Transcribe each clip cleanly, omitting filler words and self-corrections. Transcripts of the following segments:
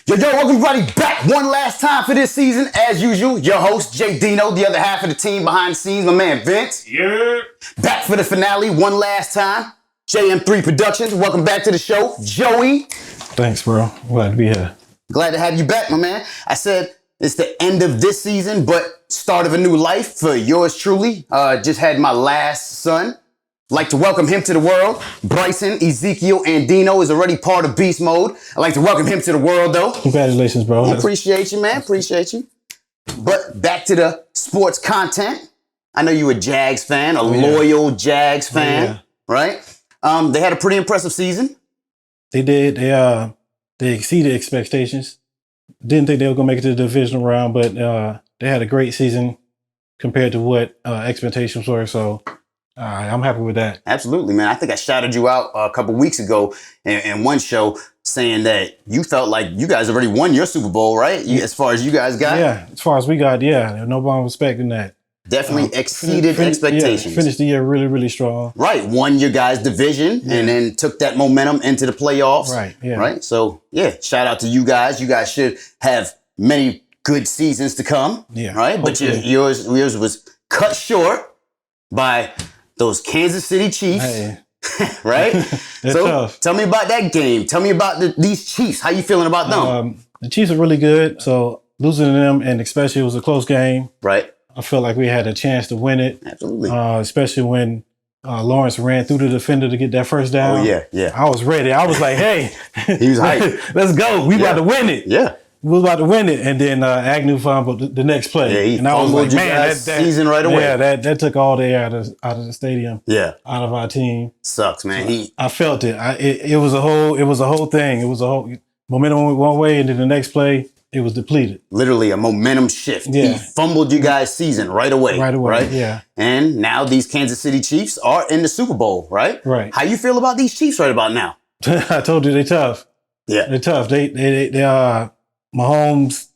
Yo, welcome everybody back one last time for this season. As usual, your host, JDINO, the other half of the team behind the scenes, my man Vince. Yeah. Back for the finale one last time. JM3 Productions, welcome back to the show. Joey. Thanks, bro. Glad to be here. Glad to have you back, my man. I said it's the end of this season, but start of a new life for yours truly. Just had my last son. Like to welcome him to the world. Bryson, Ezekiel, and Dino is already part of Beast Mode. I'd like to welcome him to the world, though. Congratulations, bro. Appreciate you, man. Appreciate you. But back to the sports content. I know you a JAGS fan, a loyal JAGS fan, right? They had a pretty impressive season. They did. They exceeded expectations. Didn't think they were going to make it to the divisional round, but they had a great season compared to what expectations were. So I'm happy with that. Absolutely, man. I think I shouted you out a couple weeks ago in one show saying that you felt like you guys already won your Super Bowl, right? As far as you guys got? Yeah, as far as we got, yeah. No one was expecting that. Definitely exceeded expectations. Yeah, finished the year really, really strong. Right. Won your guys' division and then took that momentum into the playoffs. Right, yeah. Right? So, yeah, shout out to you guys. You guys should have many good seasons to come. Yeah. Right? Hopefully. But yours was cut short by those Kansas City Chiefs. Hey. Right? They're so tough. Tell me about that game. Tell me about these Chiefs. How you feeling about them? The Chiefs are really good. So losing to them, and especially it was a close game. Right. I felt like we had a chance to win it. Absolutely. Especially when Lawrence ran through the defender to get that first down. Oh, yeah. I was ready. I was like, hey. He was hyped. Let's go. We about to win it. Yeah. We was about to win it. And then Agnew fumbled the next play. Yeah, he and I was fumbled like, you man, guys season right away. Yeah, that took all the air out of the stadium. Yeah. Out of our team. Sucks, man. I felt it. It was a whole thing. It was a whole momentum went one way, and then the next play, it was depleted. Literally a momentum shift. Yeah. He fumbled you guys' season right away. Right? Yeah. And now these Kansas City Chiefs are in the Super Bowl, right? Right. How you feel about these Chiefs right about now? I told you they're tough. Yeah. They're tough. They are Mahomes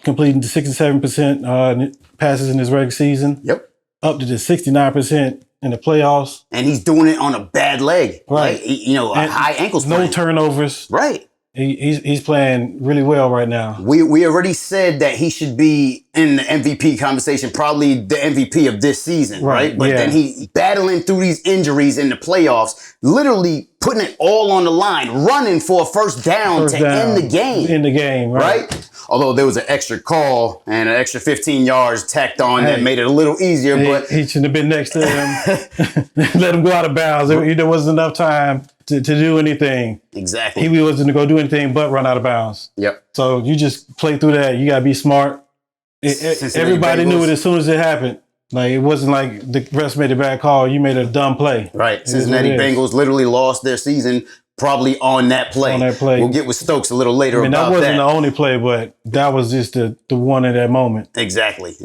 completing 67% passes in his regular season. Yep. Up to the 69% in the playoffs. And he's doing it on a bad leg. Right. Like, a high ankle sprain. No turnovers. Right. He's playing really well right now. We already said that he should be in the MVP conversation, probably the MVP of this season, right? But then he battling through these injuries in the playoffs, literally putting it all on the line, running for a first down to end the game. In the game, right? Although there was an extra call and an extra 15 yards tacked on that made it a little easier. But he shouldn't have been next to him. Let him go out of bounds. There wasn't enough time to do anything. Exactly. He wasn't going to go do anything but run out of bounds. Yep. So you just play through that. You got to be smart. Everybody knew it as soon as it happened. Like, it wasn't like the refs made a bad call. You made a dumb play. Right. Cincinnati Bengals literally lost their season probably on that play. We'll get with Stokes a little later about that. That wasn't the only play, but that was just the one in that moment. Exactly.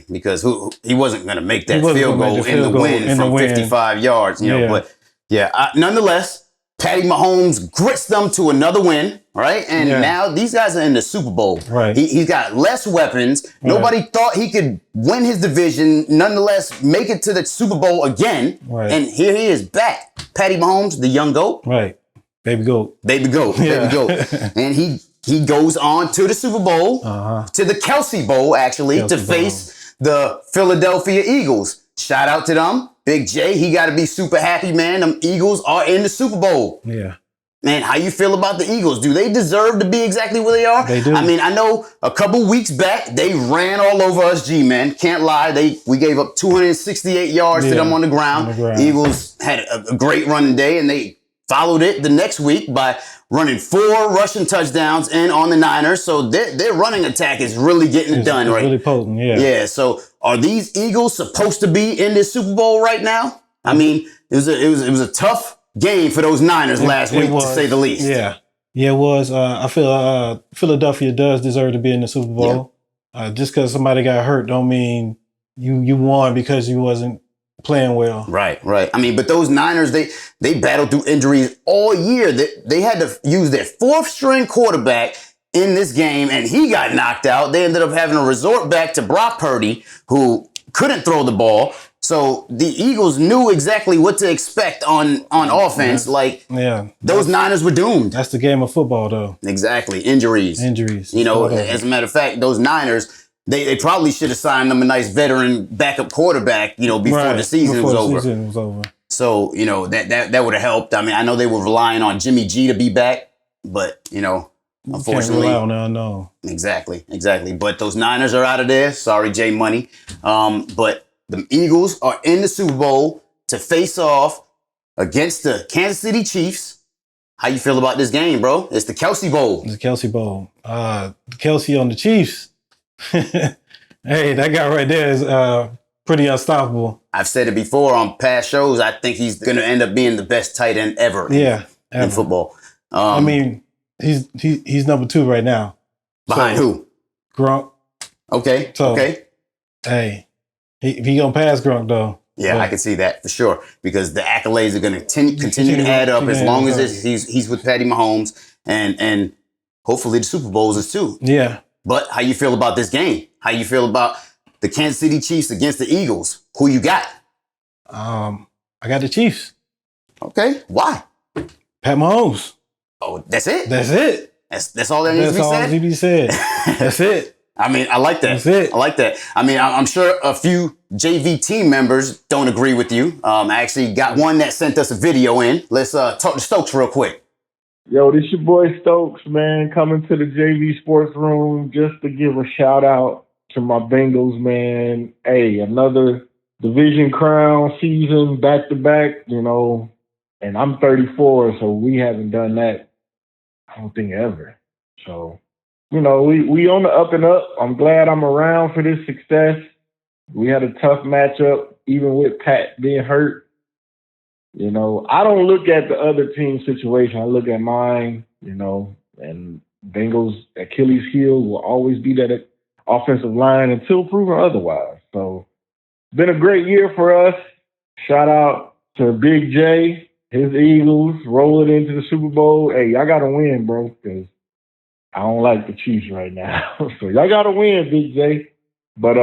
Because he wasn't going to make that field goal in the win from 55 yards. But nonetheless, Patty Mahomes grits them to another win, right? And now these guys are in the Super Bowl. Right. He's got less weapons. Nobody thought he could win his division, nonetheless make it to the Super Bowl again. Right. And here he is back. Patty Mahomes, the young GOAT. Right. Baby GOAT. Baby GOAT. Baby GOAT. And he goes on to the Super Bowl, to the KELCEBOWL, actually, to face the Philadelphia Eagles. Shout out to them. Big J, he got to be super happy, man. Them Eagles are in the Super Bowl. Yeah. Man, how you feel about the Eagles? Do they deserve to be exactly where they are? They do. I mean, I know a couple weeks back, they ran all over us, G-man. Can't lie. We gave up 268 yards to them on the ground. Eagles had a great running day, and they followed it the next week by running 4 rushing touchdowns in on the Niners. So their running attack is really getting it done, right? Really potent, yeah. Yeah. So are these Eagles supposed to be in this Super Bowl right now? I mean, it was a tough game for those Niners last week, to say the least. Yeah. Yeah, it was. I feel Philadelphia does deserve to be in the Super Bowl. Yeah. Just because somebody got hurt don't mean you won because you wasn't playing well. Right. I mean, but those Niners, they battled through injuries all year. They had to use their 4th string quarterback in this game, and he got knocked out. They ended up having to resort back to Brock Purdy, who couldn't throw the ball. So the Eagles knew exactly what to expect on offense. Like, those Niners were doomed. That's the game of football, though. Exactly. Injuries. You know, as a matter of fact, those Niners, they probably should have signed them a nice veteran backup quarterback, you know, before the season was over. So, you know, that would have helped. I mean, I know they were relying on Jimmy G to be back, but, you know, unfortunately. Can't rely on no. Exactly. But those Niners are out of there. Sorry, Jay Money. But the Eagles are in the Super Bowl to face off against the Kansas City Chiefs. How you feel about this game, bro? It's the KELCEBOWL. It's the KELCEBOWL. Kelsey on the Chiefs. Hey, that guy right there is pretty unstoppable. I've said it before on past shows. I think he's going to end up being the best tight end ever. In football. I mean, he's number 2 right now. Behind who? Gronk. Okay. Hey. He gonna pass Gronk though. Yeah, I can see that for sure because the accolades are going to continue to add up as long as he's with Patty Mahomes and hopefully the Super Bowls is too. Yeah. But how you feel about this game? How you feel about the Kansas City Chiefs against the Eagles? Who you got? I got the Chiefs. Okay. Why? Pat Mahomes. Oh, that's it? That's all that needs to be said? That's it. I mean, I like that. That's it. I like that. I mean, I'm sure a few JV team members don't agree with you. I actually got one that sent us a video in. Let's talk to Stokes real quick. Yo, this your boy Stokes, man, coming to the JV Sports Room just to give a shout out to my Bengals, man. Hey, another division crown season back to back, you know, and I'm 34, so we haven't done that, I don't think, ever. So, you know, we on the up and up. I'm glad I'm around for this success. We had a tough matchup, even with Pat being hurt. You know, I don't look at the other team's situation. I look at mine, you know, and Bengals' Achilles heel will always be that offensive line until proven otherwise. So, been a great year for us. Shout out to Big J, his Eagles, rolling into the Super Bowl. Hey, y'all got to win, bro, because I don't like the Chiefs right now. So y'all got to win, Big J. But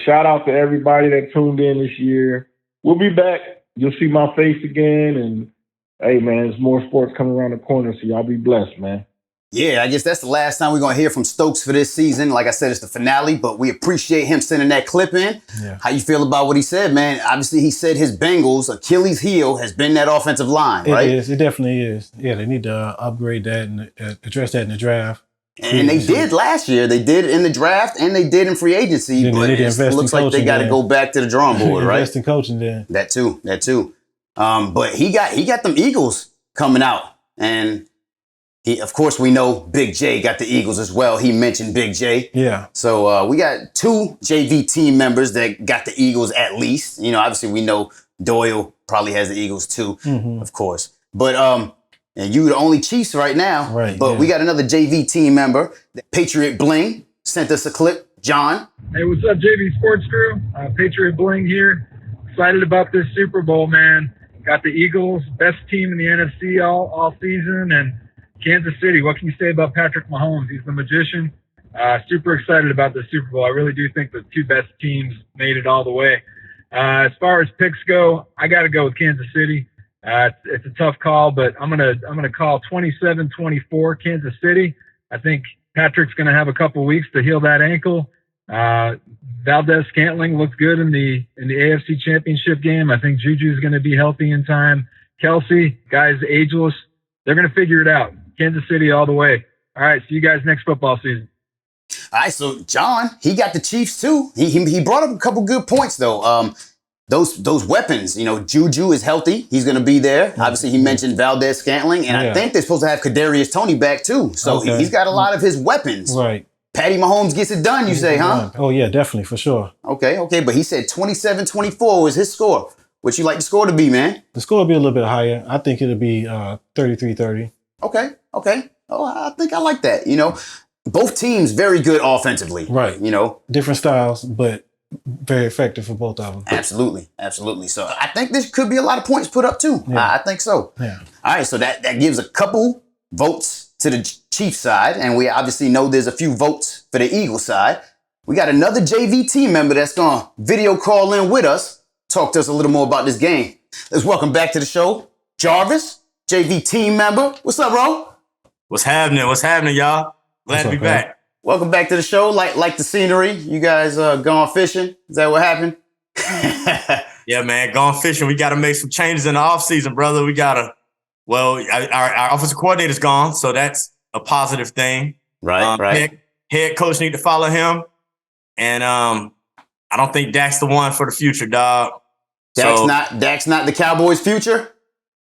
shout out to everybody that tuned in this year. We'll be back. You'll see my face again. And, hey, man, there's more sports coming around the corner, so y'all be blessed, man. Yeah, I guess that's the last time we're going to hear from Stokes for this season. Like I said, it's the finale, but we appreciate him sending that clip in. Yeah. How you feel about what he said, man? Obviously, he said his Bengals' Achilles heel has been that offensive line, right? It is. It definitely is. Yeah, they need to upgrade that and address that in the draft. And they did last year. They did in the draft and they did in free agency. But it looks like they got to go back to the drawing board, right? Invest in coaching then. That too. But he got them Eagles coming out. And of course, we know Big J got the Eagles as well. He mentioned Big J. Yeah. So we got 2 JV team members that got the Eagles at least. You know, obviously we know Doyle probably has the Eagles too, of course. But and you the only Chiefs right now. Right. But we got another JV team member, Patriot Bling, sent us a clip. John. Hey, what's up, JVSPORTSROOM? Patriot Bling here. Excited about this Super Bowl, man. Got the Eagles, best team in the NFC all season, and Kansas City. What can you say about Patrick Mahomes? He's the magician. Super excited about the Super Bowl. I really do think the 2 best teams made it all the way. As far as picks go, I got to go with Kansas City. It's a tough call, but I'm gonna call 27-24 Kansas City. I think Patrick's gonna have a couple weeks to heal that ankle. Valdez-Scantling looks good in the AFC Championship game. I think Juju's gonna be healthy in time. Kelsey, guys, ageless. They're gonna figure it out. Kansas City all the way. All right, see you guys next football season. All right, so John, he got the Chiefs too. He brought up a couple good points though. Those weapons, you know, Juju is healthy. He's going to be there. Obviously, he mentioned Valdez-Scantling, and I think they're supposed to have Kadarius Toney back too. So he's got a lot of his weapons. Right. Patty Mahomes gets it done, you say, huh? Oh, yeah, definitely, for sure. Okay. But he said 27-24 was his score. What you like the score to be, man? The score will be a little bit higher. I think it'll be 33-30. Okay. Oh, I think I like that. You know, both teams very good offensively. Right. You know. Different styles, but very effective for both of them. Absolutely. So I think this could be a lot of points put up too. Yeah. I think so. Yeah. All right. So that gives a couple votes to the Chiefs side. And we obviously know there's a few votes for the Eagles side. We got another JV team member that's going to video call in with us. talk to us a little more about this game. Let's welcome back to the show, Jarvis, JV team member. What's up, bro? What's happening? What's happening, y'all? Glad to be back. Welcome back to the show. Like the scenery. You guys gone fishing? Is that what happened? Yeah, man, gone fishing. We got to make some changes in the offseason, brother. We got to, our offensive coordinator's gone, so that's a positive thing. Right. Head coach need to follow him. And I don't think Dak's the one for the future, dog. Dak's not the Cowboys' future?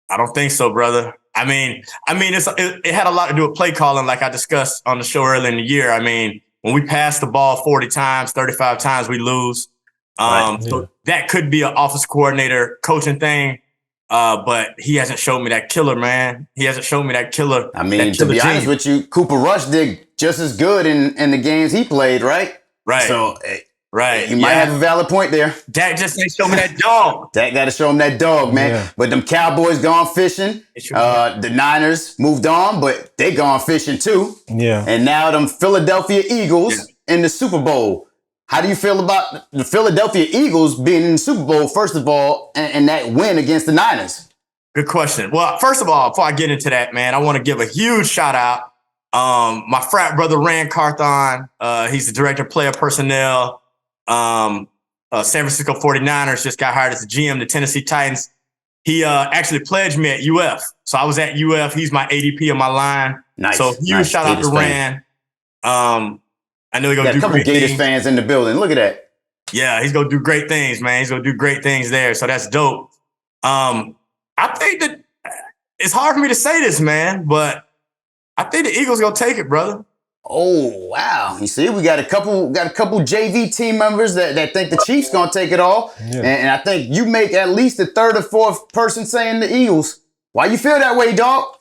I don't think so, brother. I mean, it had a lot to do with play calling, like I discussed on the show earlier in the year. I mean, when we pass the ball 40 times, 35 times, we lose. So that could be an offensive coordinator coaching thing, but he hasn't shown me that killer, man. He hasn't shown me that killer. I mean, to be honest with you, Cooper Rush did just as good in the games he played, right? Right. So, right. You might have a valid point there. Dak just ain't show me that dog. Dak got to show him that dog, man. Yeah. But them Cowboys gone fishing. The Niners moved on, but they gone fishing too. Yeah. And now them Philadelphia Eagles in the Super Bowl. How do you feel about the Philadelphia Eagles being in the Super Bowl, first of all, and that win against the Niners? Good question. Well, first of all, before I get into that, man, I want to give a huge shout out. My frat brother, Rand Carthon, he's the director of player personnel. San Francisco 49ers just got hired as the GM, the Tennessee Titans. He actually pledged me at UF. So I was at UF. He's my ADP on my line. Nice. So huge shout out to Rand. I know he's going to do a couple great Gators things. fans in the building. Look at that. Yeah, he's going to do great things, man. He's going to do great things there. So that's dope. I think that it's hard for me to say this, man, but I think the Eagles going to take it, brother. Oh, wow. You see, we got a couple JV team members that think the Chiefs going to take it all. Yeah. And I think you make at least the third or fourth person saying the Eagles. Why you feel that way, dog?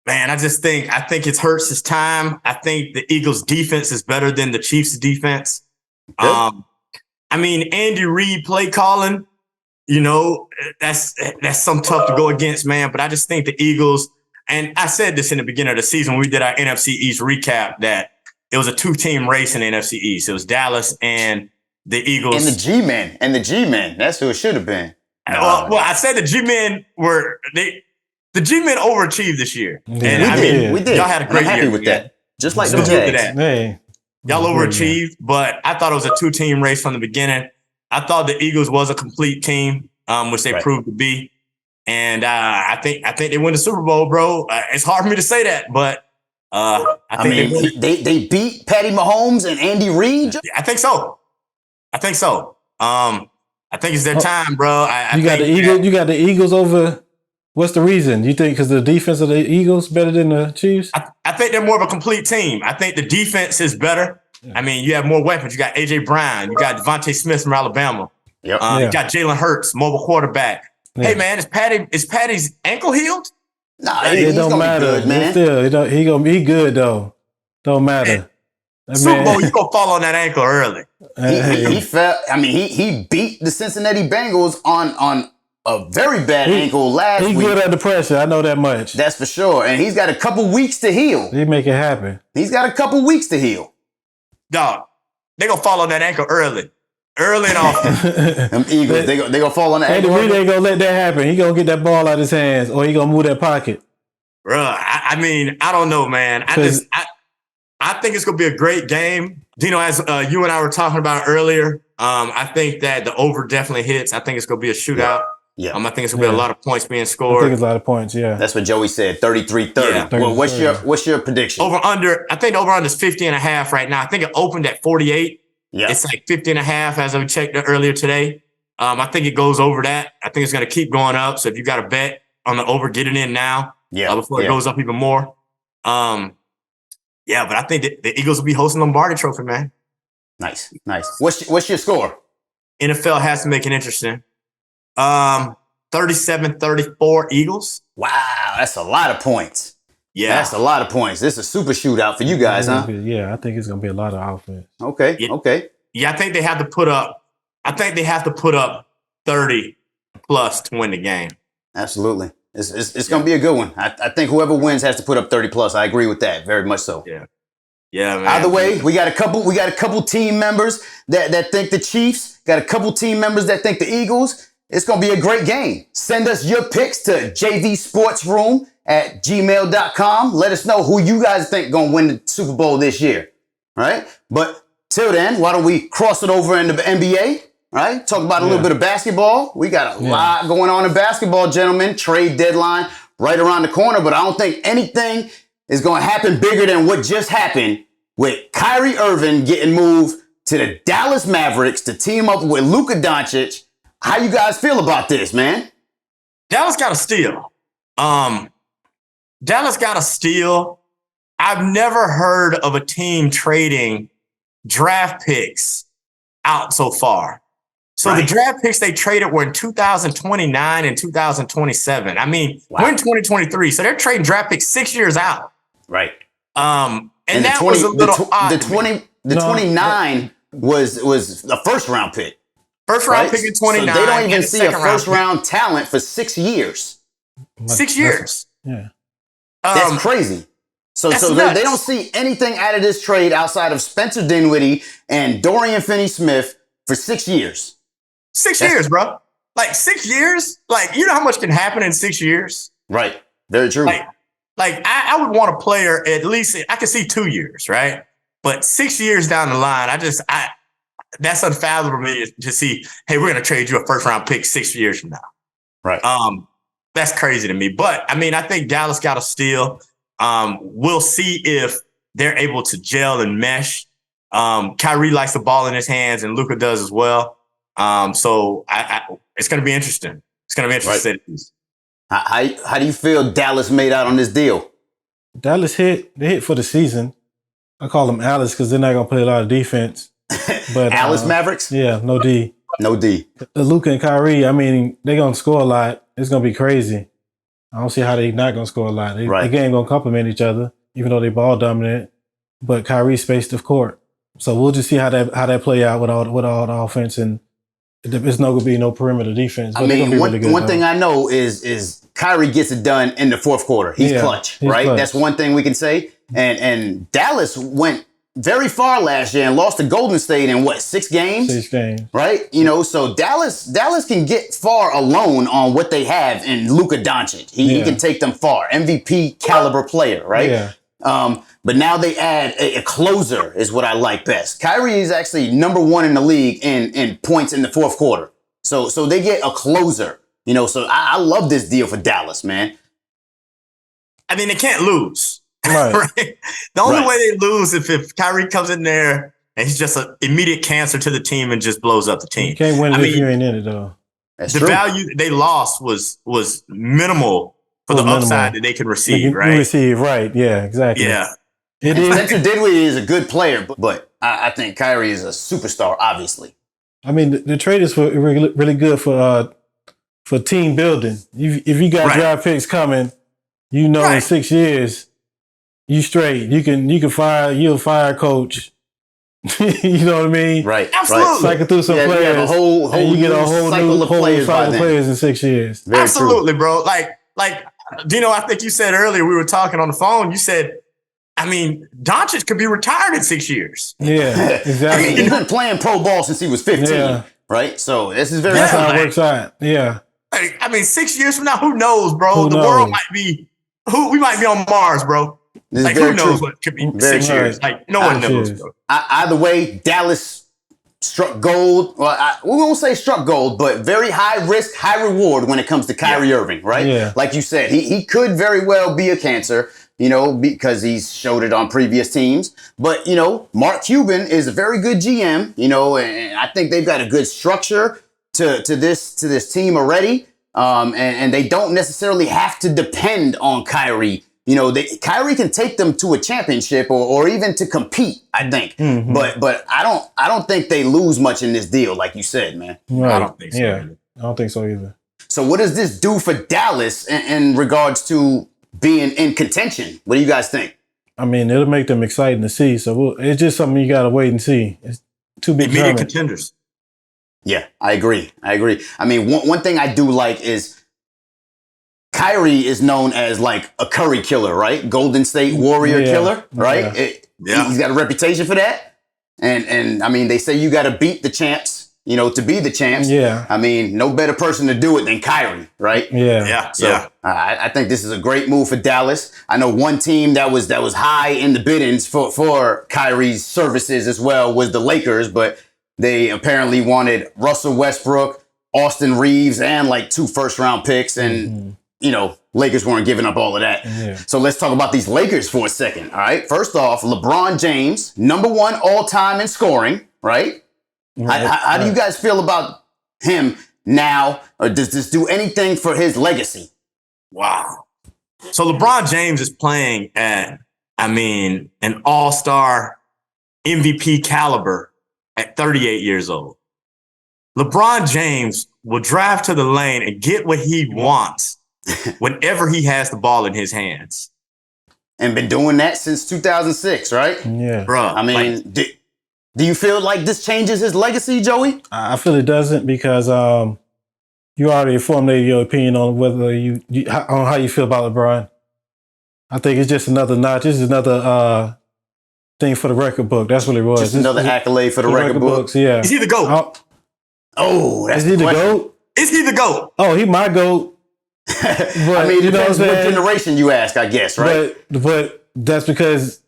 Man, I think it hurts his time. I think the Eagles' defense is better than the Chiefs' defense. I mean, Andy Reid play calling, you know, that's something tough to go against, man. But I just think the Eagles, and I said this in the beginning of the season when we did our NFC East recap, that it was a two-team race in the NFC East. It was Dallas and the Eagles. And the G-Men. That's who it should have been. Well, I said the G-Men the G-Men overachieved this year. Yeah. And we did. Y'all had a great year. I'm happy with that. Just like the JAGS. Hey. Y'all overachieved, but I thought it was a two-team race from the beginning. I thought the Eagles was a complete team, which they proved to be. And I think they win the Super Bowl, bro. It's hard for me to say that, but I think they beat Patty Mahomes and Andy Reid. I think so. I think it's their time, bro. You got the Eagles over. What's the reason? You think because the defense of the Eagles better than the Chiefs? I think they're more of a complete team. I think the defense is better. Yeah. I mean, you have more weapons. You got A.J. Brown. You got Devontae Smith from Alabama. You got Jalen Hurts, mobile quarterback. Yeah. Hey, man, is Patty's ankle healed? Nah, it don't matter, good, man. Still, he gonna be good though. Don't matter. Super Bowl, you gonna fall on that ankle early. He fell. I mean, he beat the Cincinnati Bengals on a very bad ankle last week. He's good under pressure. I know that much. That's for sure. And he's got a couple weeks to heal. He make it happen. He's got a couple weeks to heal. Dog, they gonna fall on that ankle early and often. Them Eagles, they gonna fall on that ankle. Andy Reid ain't gonna let that happen. He gonna get that ball out of his hands, or he gonna move that pocket. Bruh, I mean, I don't know, man. I think it's gonna be a great game. Dino, as you and I were talking about earlier, I think that the over definitely hits. I think it's gonna be a shootout. Yeah. I think it's gonna be a lot of points being scored. I think it's a lot of points. Yeah, that's what Joey said. 33-30. Yeah. Well, what's your prediction? Over under. I think the over under is 50.5 right now. I think it opened at 48. Yeah, it's like 50.5 as I checked earlier today. I think it goes over that. I think it's gonna keep going up. So if you got a bet on the over, get it in now. Before it goes up even more. But I think the Eagles will be hosting Lombardi Trophy, man. Nice. What's your score? NFL has to make it interesting. 37-34 Eagles. Wow, that's a lot of points. Yeah, that's a lot of points. This is a super shootout for you guys, huh? Yeah, I think it's gonna be a lot of offense. Okay. Yeah, I think they have to put up. 30 plus to win the game. Absolutely. It's going to be a good one. I think whoever wins has to put up 30 plus. I agree with that. Very much so. Yeah, man. Either way, we got a couple team members that think the Chiefs, got a couple team members that think the Eagles. It's going to be a great game. Send us your picks to jvsportsroom@gmail.com. Let us know who you guys think going to win the Super Bowl this year. All right? But till then, why don't we cross it over into the NBA? Right? Talk about a little bit of basketball. We got a lot going on in basketball, gentlemen. Trade deadline right around the corner, but I don't think anything is going to happen bigger than what just happened with Kyrie Irving getting moved to the Dallas Mavericks to team up with Luka Doncic. How you guys feel about this, man? Dallas got a steal. Dallas got a steal. I've never heard of a team trading draft picks out so far. So the draft picks they traded were in 2029 and 2027. I mean, we're in 2023, so they're trading draft picks 6 years out. Right. And that was a little odd. The 29 was a first round pick. First round pick in 29. So they don't even see a first round talent for 6 years. 6 years. Yeah. That's crazy. So they don't see anything out of this trade outside of Spencer Dinwiddie and Dorian Finney-Smith for 6 years. 6 years, bro. Like 6 years? Like, you know how much can happen in 6 years? Right. Very true. Like I would want a player at least, I could see 2 years, right? But 6 years down the line, that's unfathomable to me to see, hey, we're going to trade you a first round pick 6 years from now. Right. That's crazy to me. But I mean, I think Dallas got a steal. We'll see if they're able to gel and mesh. Kyrie likes the ball in his hands, and Luka does as well. So it's going to be interesting. It's going to be interesting. Right. How do you feel Dallas made out on this deal? Dallas hit for the season. I call them Alice because they're not going to play a lot of defense. But Alice Mavericks? Yeah, no D. No D. Luka and Kyrie, I mean, they're going to score a lot. It's going to be crazy. I don't see how they're not going to score a lot. The game going to complement each other, even though they ball dominant. But Kyrie spaced the court. So we'll just see how that play out with all the offense, and there's not going to be no perimeter defense. But I mean, one thing I know is Kyrie gets it done in the fourth quarter. He's clutch, right? Clutch. That's one thing we can say. And Dallas went very far last year and lost to Golden State in 6 games? 6 games. Right? So Dallas can get far alone on what they have in Luka Doncic. He can take them far. MVP caliber player, right? Yeah. But now they add a closer is what I like best. Kyrie is actually number 1 in the league in points in the fourth quarter. So they get a closer, so I love this deal for Dallas, man. I mean, they can't lose. Right. Right? The only way they lose is if Kyrie comes in there and he's just an immediate cancer to the team and just blows up the team. You can't win if you ain't in it, though. That's the true. value they lost was minimal for the upside that they can receive, right? Right. Yeah, exactly. Yeah. Spencer Dinwiddie is a good player, but I think Kyrie is a superstar, obviously. I mean, the trade is really good for team building. If you got draft picks coming, in 6 years, you straight. You'll fire a coach. You know what I mean? Right. Absolutely. Cycle through some players. You have a whole you get a whole cycle new of players in 6 years. Very Absolutely, true. bro. Like Dino, I think you said earlier, we were talking on the phone. You said, I mean, Doncic could be retired in 6 years. Yeah, exactly. I mean, he's been playing pro ball since he was 15, right? So this is That's how it works out. Yeah. I mean, 6 years from now, who knows, bro? Who the knows? world might be we might be on Mars, bro. Like, who knows what could be 6 years? Like, no one knows. Bro. Either way, Dallas struck gold. Well, we won't say struck gold, but very high risk, high reward when it comes to Kyrie Irving, right? Yeah. Like you said, he could very well be a cancer, because he's showed it on previous teams. But, Mark Cuban is a very good GM, and I think they've got a good structure to this team already. And they don't necessarily have to depend on Kyrie. Kyrie can take them to a championship or even to compete, I think. Mm-hmm. But I don't think they lose much in this deal, like you said, man. Right. I don't think so. Yeah, I don't think so either. So what does this do for Dallas in regards to being in contention? What do you guys think? I mean, it'll make them exciting to see. So it's just something you got to wait and see. It's too big. Immediate contenders. Yeah, I agree. I mean, one thing I do like is Kyrie is known as like a Curry killer, right? Golden State Warrior killer, right? Yeah. He's got a reputation for that. And I mean, they say you got to beat the champs, you know, to be the champs. Yeah. I mean, no better person to do it than KYRIE, right? Yeah. So I think this is a great move for Dallas. I know one team that was high in the biddings for KYRIE's services as well was the Lakers, but they apparently wanted Russell Westbrook, Austin Reeves, and like 2 first-round picks, and you know, Lakers weren't giving up all of that. Yeah. So let's talk about these Lakers for a second. All right. First off, LeBron James, #1 all-time in scoring. Right. How do you guys feel about him now? Or does this do anything for his legacy? Wow. So LeBron James is playing at, I mean, an all-star MVP caliber at 38 years old. LeBron James will drive to the lane and get what he wants whenever he has the ball in his hands. And been doing that since 2006, right? Yeah. Bruh. I mean, do you feel like this changes his legacy, Joey? I feel it doesn't because you already formulated your opinion on whether on how you feel about LeBron. I think it's just another notch. This is another thing for the record book. That's what it was. Just another accolade for the record books. Yeah. Is he the GOAT? That's is he the GOAT? Is he the GOAT? Oh, he my GOAT. But, I mean, you know what generation you ask, I guess, right? But that's because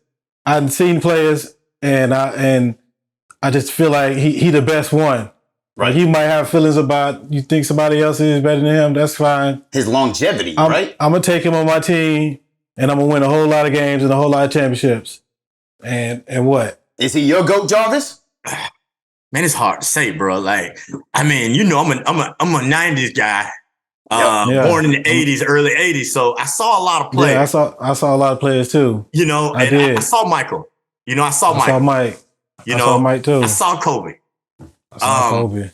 I've seen players and I just feel like he the best one. Right. Like, you might have feelings about you think somebody else is better than him. That's fine. His longevity, right? I'm gonna take him on my team, and I'm gonna win a whole lot of games and a whole lot of championships. And what? Is he your GOAT, Jarvis? Man, it's hard to say, bro. Like, I mean, you know, I'm a 90s guy. Born in the 80s, early 80s. So I saw a lot of players. Yeah, I saw a lot of players too. You know, I saw Michael. You know, I saw Mike. You I know, saw Mike too. I saw Kobe. I saw Kobe.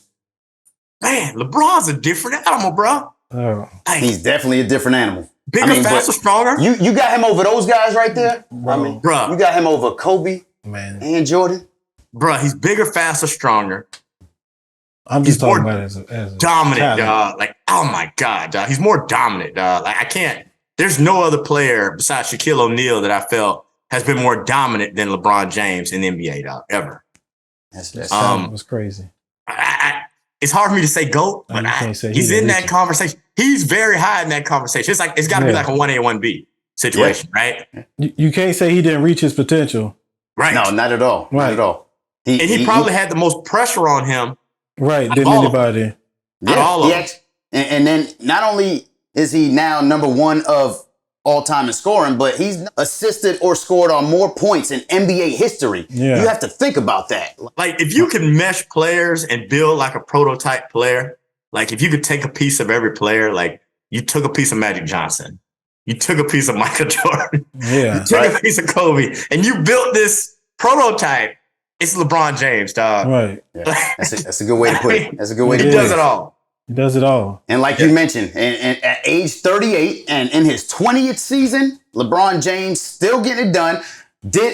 Man, LeBron's a different animal, bro. Oh. Like, He's definitely a different animal. Bigger, faster, stronger. You got him over those guys right there? Bro. I mean, bro. You got him over Kobe and Jordan? Bro, he's bigger, faster, stronger. I'm just talking about it as a dominant, dog. Like, oh my God, dog. He's more dominant, dog. Like, I can't. There's no other player besides Shaquille O'Neal that I felt has been more dominant than LeBron James in the NBA, dog, ever. That was crazy. It's hard for me to say GOAT, but he's in that conversation. He's very high in that conversation. It's like it's got to be like a 1A, 1B situation, right? You can't say he didn't reach his potential. Right. No, not at all. Not at all. He probably had the most pressure on him. Right, than anybody. And then not only is he now #1 of all time in scoring, but he's assisted or scored on more points in NBA history. Yeah. You have to think about that. Like, if you can mesh players and build like a prototype player, like if you could take a piece of every player, like you took a piece of Magic Johnson, you took a piece of Michael Jordan, you took a piece of Kobe, and you built this prototype. It's LeBron James, dog. Right. Yeah. That's a good way to put it. That's a good way to put it. He does it all. He does it all. And like you mentioned, and at age 38 and in his 20th season, LeBron James still getting it done.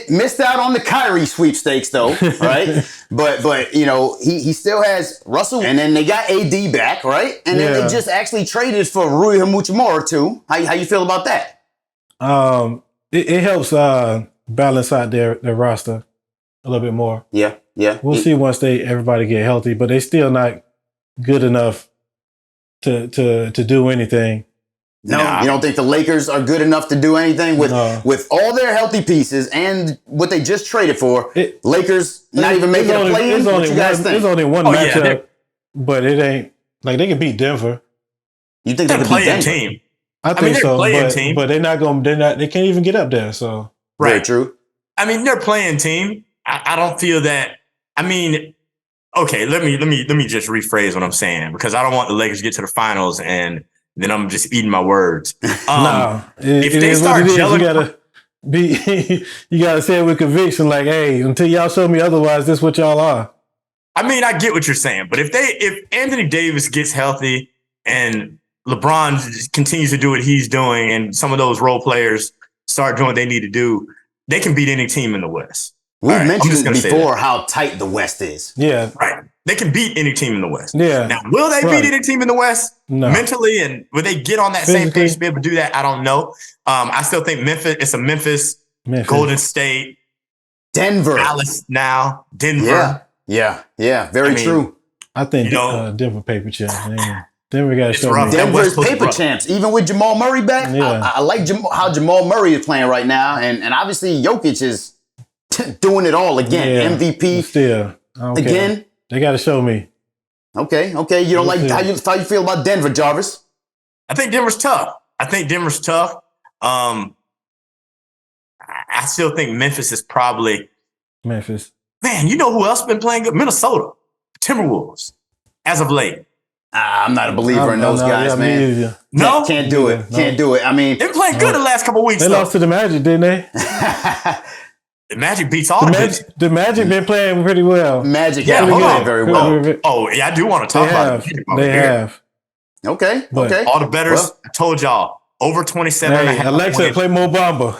Missed out on the KYRIE sweepstakes though, right? but you know, he still has Russell, and then they got AD back, right? And then they just actually traded for Rui Hachimura too. How you feel about that? It helps balance out their roster a little bit more. Yeah. We'll see once everybody get healthy, but they still not good enough to do anything. No, you don't think the Lakers are good enough to do anything with all their healthy pieces and what they just traded for? Lakers not even making a play-in? What you guys think? There's only one matchup, but it ain't like they can beat Denver. You think they can beat Denver? Team. I think so, team. but they're not going. They can't even get up there. So Very true. I mean, they're playing team. I don't feel that. I mean, okay, let me just rephrase what I'm saying, because I don't want the Lakers to get to the finals and then I'm just eating my words. If they start gelling, you gotta say it with conviction. Like, hey, until y'all show me otherwise, this is what y'all are. I mean, I get what you're saying, but if Anthony Davis gets healthy and LeBron continues to do what he's doing, and some of those role players start doing what they need to do, they can beat any team in the West. We mentioned before how tight the West is. Yeah. Right. They can beat any team in the West. Yeah. Now, will they beat any team in the West? No. Mentally, and will they get on that same page to be able to do that? I don't know. I still think Memphis, Golden State, Denver. Dallas now, Denver. Yeah. Very true. I think Denver paper champs. Denver got to show me. Denver's paper champs, even with Jamal Murray back. Yeah. I like how Jamal Murray is playing right now, and obviously Jokic is doing it all again. MVP still again. They got to show me. Okay. You don't like how you feel about Denver, Jarvis? I think Denver's tough. I still think Memphis is probably Memphis. Man, you know who else been playing good? Minnesota Timberwolves as of late. I'm not a believer in those guys, man. No, can't do it. Can't do it. I mean, they've been playing good the last couple of weeks. They lost to the Magic, didn't they? The Magic beats all the Magic been playing pretty well. Magic, playing very well. Oh, yeah, I do want to talk about it. They have. Okay. All the bettors, I told y'all, over 27 and a half. Alexa, wins. play Mo Bamba.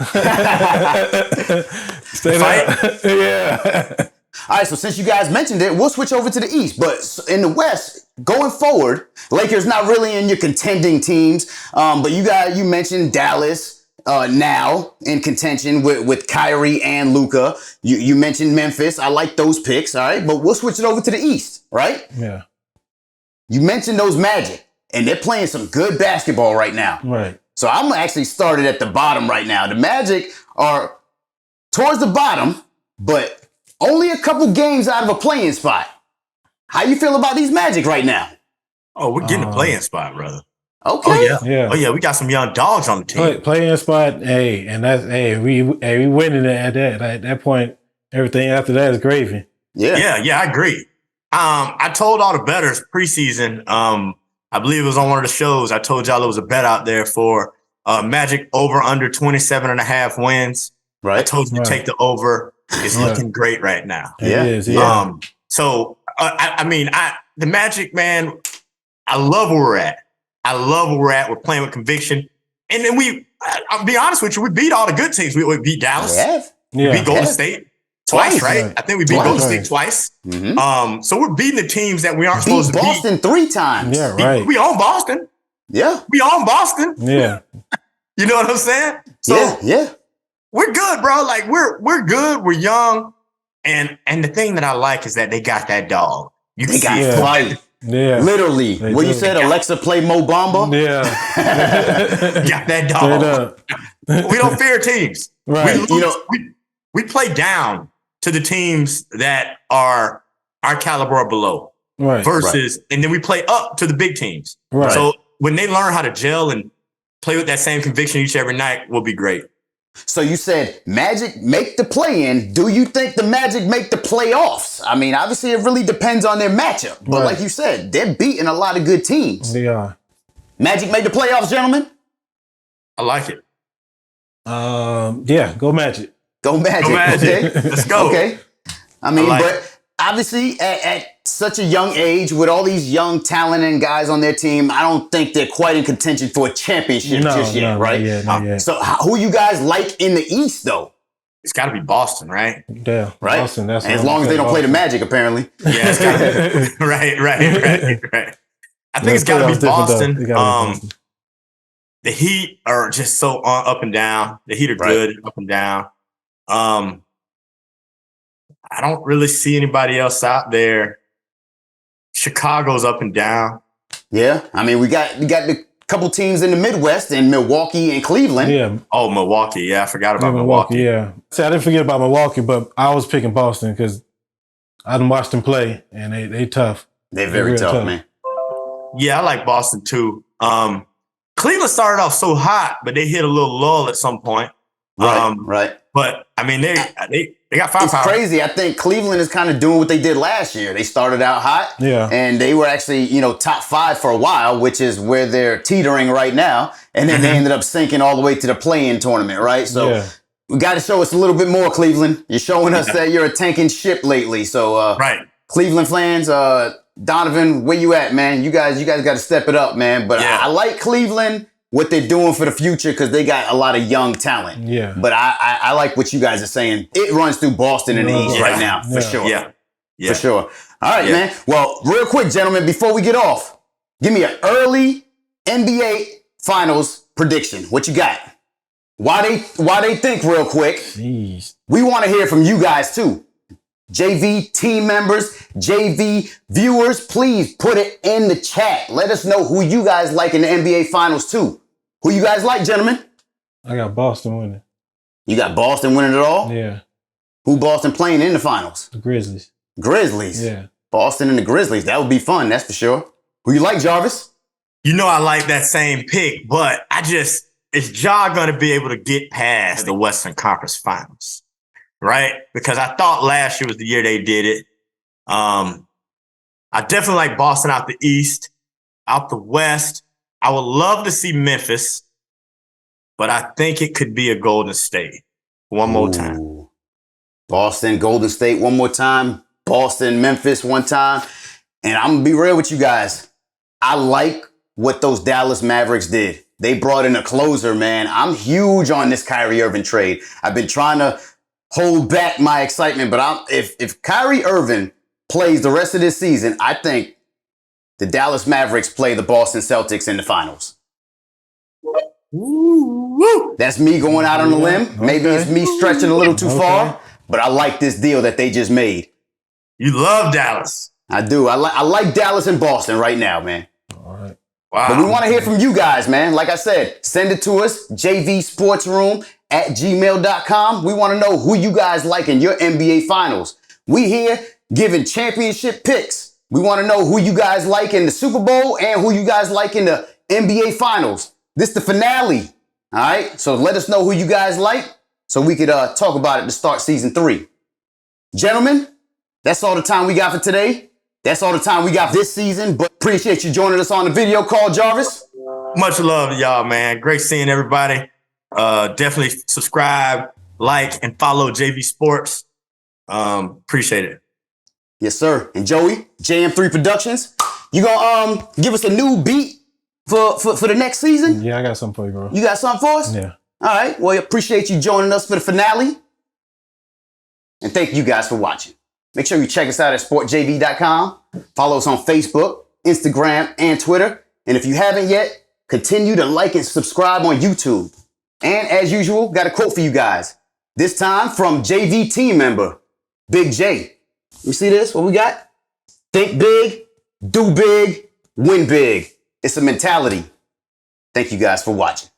Stay Fight? Yeah. All right, so since you guys mentioned it, we'll switch over to the East. But in the West, going forward, Lakers not really in your contending teams. But you mentioned Dallas now in contention with Kyrie and Luka. You mentioned Memphis. I like those picks, all right? But we'll switch it over to the East, right? Yeah. You mentioned those Magic, and they're playing some good basketball right now. Right. So I'm actually started at the bottom right now. The Magic are towards the bottom, but only a couple games out of a playing spot. How you feel about these Magic right now? Oh, we're getting a playing spot, brother. Okay. Oh yeah. We got some young dogs on the team. Playing spot, we winning it at that point. Everything after that is gravy. Yeah, I agree. I told all the bettors preseason, I believe it was on one of the shows, I told y'all there was a bet out there for Magic over under 27 and a half wins. Right. I told you to take the over. It's looking great right now. It is, yeah. So the Magic, man, I love where we're at. We're playing with conviction. And then I'll be honest with you, we beat all the good teams. We beat Dallas. We beat Golden State twice, right? I think we beat Golden State twice. Mm-hmm. So we're beating the teams that we aren't supposed to beat. Boston 3 times. Yeah, right. We own Boston. Yeah. We own Boston. Yeah. You know what I'm saying? So yeah. We're good, bro. Like we're good. We're young. And the thing that I like is that they got that dog. They got fight. Yeah. Literally. What you said, Alexa, play Mo Bamba? Yeah. Got that dog. We don't fear teams. Right. We play down to the teams that are our caliber or below. Right. Versus, and then we play up to the big teams. Right. So when they learn how to gel and play with that same conviction each every night, we'll be great. So you said Magic make the play-in. Do you think the Magic make the playoffs? I mean, obviously it really depends on their matchup. But like you said, they're beating a lot of good teams. They are. Magic make the playoffs, gentlemen? I like it. Yeah, go Magic. Go Magic. Okay. Let's go. Okay. I mean, but obviously at such a young age, with all these young talent and guys on their team, I don't think they're quite in contention for a championship just yet, right? Not yet. So who you guys like in the East, though? It's got to be Boston, right? Yeah, right. Boston, that's as long as they don't play the Magic, apparently. Yeah, it's got to be right. I think it's got to be Boston. The Heat are just so up and down. The Heat are good up and down. I don't really see anybody else out there. Chicago's up and down. Yeah, I mean, we got the couple teams in the Midwest in Milwaukee and Cleveland. Yeah. Oh, Milwaukee. Yeah, I forgot about Milwaukee. Yeah. See, I didn't forget about Milwaukee, but I was picking Boston because I done watched them play, and they tough. They're very tough, man. Yeah, I like Boston too. Cleveland started off so hot, but they hit a little lull at some point. Right. But I mean, they got firepower. It's crazy. I think Cleveland is kind of doing what they did last year. They started out hot, and they were actually, top 5 for a while, which is where they're teetering right now. And then they ended up sinking all the way to the play-in tournament, right? So we got to show us a little bit more, Cleveland. You're showing us that you're a tanking ship lately. So, Cleveland fans, Donovan, where you at, man? You guys got to step it up, man. But I like Cleveland, what they're doing for the future, because they got a lot of young talent. Yeah. But I like what you guys are saying. It runs through Boston in the East right now, for sure. Yeah. For sure. All right, man. Well, real quick, gentlemen, before we get off, give me an early NBA Finals prediction. What you got? Why they think real quick? Jeez. We want to hear from you guys too. JV team members, JV viewers, please put it in the chat. Let us know who you guys like in the NBA Finals too. Who you guys like, gentlemen? I got Boston winning. You got Boston winning it all? Yeah. Who Boston playing in the finals? The Grizzlies. Grizzlies? Yeah. Boston and the Grizzlies. That would be fun, that's for sure. Who you like, Jarvis? You know I like that same pick, but is Ja going to be able to get past the Western Conference Finals? Right? Because I thought last year was the year they did it. I definitely like Boston out the East. Out the West, I would love to see Memphis, but I think it could be a Golden State one more time. Boston, Golden State one more time. Boston, Memphis one time. And I'm going to be real with you guys. I like what those Dallas Mavericks did. They brought in a closer, man. I'm huge on this Kyrie Irving trade. I've been trying to hold back my excitement, but if Kyrie Irving plays the rest of this season, I think the Dallas Mavericks play the Boston Celtics in the finals. That's me going out on a limb. Okay. Maybe it's me stretching a little too far, but I like this deal that they just made. You love Dallas. I do. I like Dallas and Boston right now, man. All right. Wow. But we want to hear from you guys, man. Like I said, send it to us, jvsportsroom@gmail.com. We want to know who you guys like in your NBA Finals. We here giving championship picks. We want to know who you guys like in the Super Bowl and who you guys like in the NBA Finals. This the finale, all right? So let us know who you guys like so we could talk about it to start season 3. Gentlemen, that's all the time we got for today. That's all the time we got this season, but appreciate you joining us on the video call, Jarvis. Much love to y'all, man. Great seeing everybody. Definitely subscribe, like, and follow JV Sports. Appreciate it. Yes, sir. And Joey, JM3 Productions, you gonna give us a new beat for the next season? Yeah, I got something for you, bro. You got something for us? Yeah. All right. Well, appreciate you joining us for the finale. And thank you guys for watching. Make sure you check us out at sportjv.com. Follow us on Facebook, Instagram, and Twitter. And if you haven't yet, continue to like and subscribe on YouTube. And as usual, got a quote for you guys. This time from JV team member, Big J. You see this? What we got? Think big, do big, win big. It's a mentality. Thank you guys for watching.